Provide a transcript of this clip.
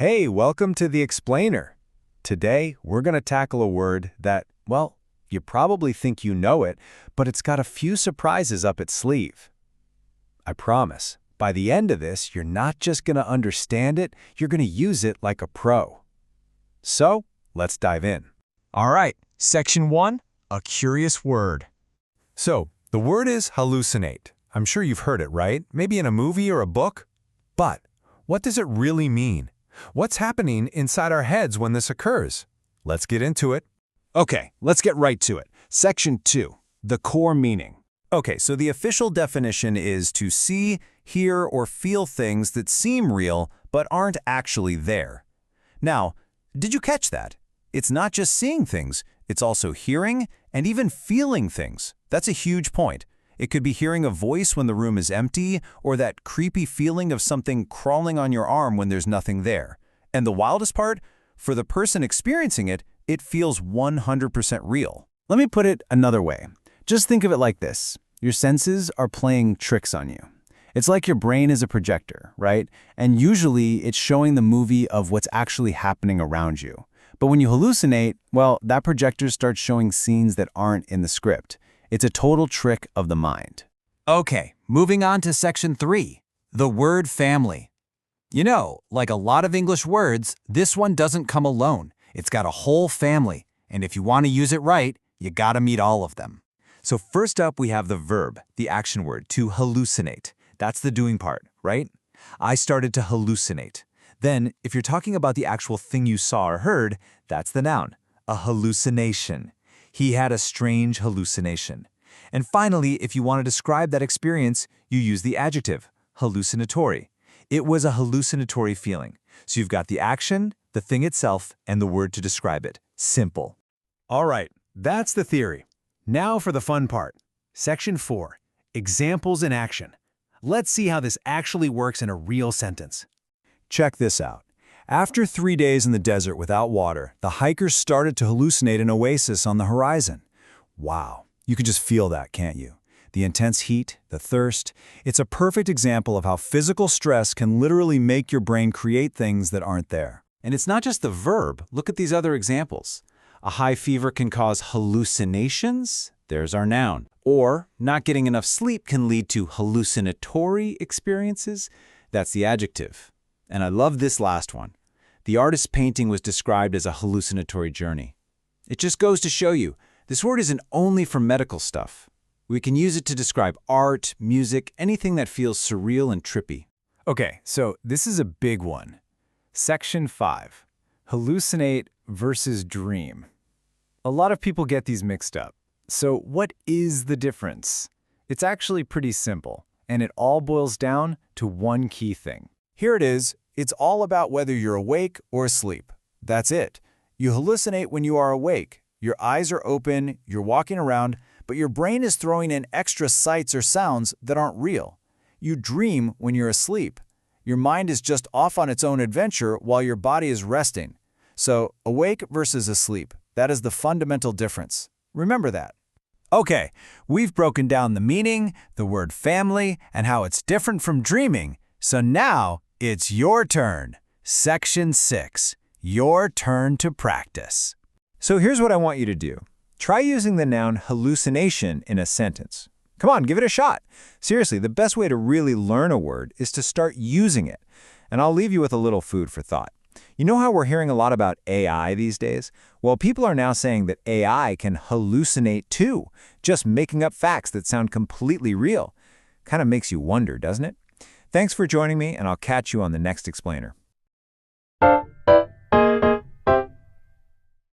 Hey, welcome to the Explainer. Today, we're going to tackle a word that, well, you probably think you know it, but it's got a few surprises up its sleeve. I promise, by the end of this, you're not just going to understand it, you're going to use it like a pro. So, let's dive in. All right, Section 1, a curious word. So, the word is hallucinate. I'm sure you've heard it, right? Maybe in a movie or a book. But, what does it really mean? What's happening inside our heads when this occurs? Let's get into it. Okay, let's get right to it. Section 2, the core meaning. Okay, so the official definition is to see, hear, or feel things that seem real but aren't actually there. Now, did you catch that? It's not just seeing things, it's also hearing and even feeling things. That's a huge point. It could be hearing a voice when the room is empty, or that creepy feeling of something crawling on your arm when there's nothing there. And the wildest part? For the person experiencing it, it feels 100% real. Let me put it another way. Just think of it like this. Your senses are playing tricks on you. It's like your brain is a projector, right? And usually it's showing the movie of what's actually happening around you. But when you hallucinate, well, that projector starts showing scenes that aren't in the script. It's a total trick of the mind. Okay, moving on to Section 3, the word family. You know, like a lot of English words, this one doesn't come alone. It's got a whole family, and if you want to use it right, you gotta meet all of them. So first up, we have the verb, the action word, to hallucinate. That's the doing part, right? I started to hallucinate. Then, if you're talking about the actual thing you saw or heard, that's the noun, a hallucination. He had a strange hallucination. And finally, if you want to describe that experience, you use the adjective, hallucinatory. It was a hallucinatory feeling. So you've got the action, the thing itself, and the word to describe it. Simple. All right, that's the theory. Now for the fun part. Section 4, examples in action. Let's see how this actually works in a real sentence. Check this out. After 3 days in the desert without water, the hikers started to hallucinate an oasis on the horizon. Wow, you can just feel that, can't you? The intense heat, the thirst. It's a perfect example of how physical stress can literally make your brain create things that aren't there. And it's not just the verb. Look at these other examples. A high fever can cause hallucinations. There's our noun. Or not getting enough sleep can lead to hallucinatory experiences. That's the adjective. And I love this last one. The artist's painting was described as a hallucinatory journey. It just goes to show you, this word isn't only for medical stuff. We can use it to describe art, music, anything that feels surreal and trippy. Okay, so this is a big one. Section 5, hallucinate versus dream. A lot of people get these mixed up. So what is the difference? It's actually pretty simple, and it all boils down to one key thing. Here it is. It's all about whether you're awake or asleep. That's it. You hallucinate when you are awake. Your eyes are open, you're walking around, but your brain is throwing in extra sights or sounds that aren't real. You dream when you're asleep. Your mind is just off on its own adventure while your body is resting. So, awake versus asleep. That is the fundamental difference. Remember that. Okay, we've broken down the meaning, the word family, and how it's different from dreaming. So now, it's your turn. Section 6, your turn to practice. So here's what I want you to do. Try using the noun hallucination in a sentence. Come on, give it a shot. Seriously, the best way to really learn a word is to start using it. And I'll leave you with a little food for thought. You know how we're hearing a lot about AI these days? Well, people are now saying that AI can hallucinate too, just making up facts that sound completely real. Kind of makes you wonder, doesn't it? Thanks for joining me, and I'll catch you on the next Explainer.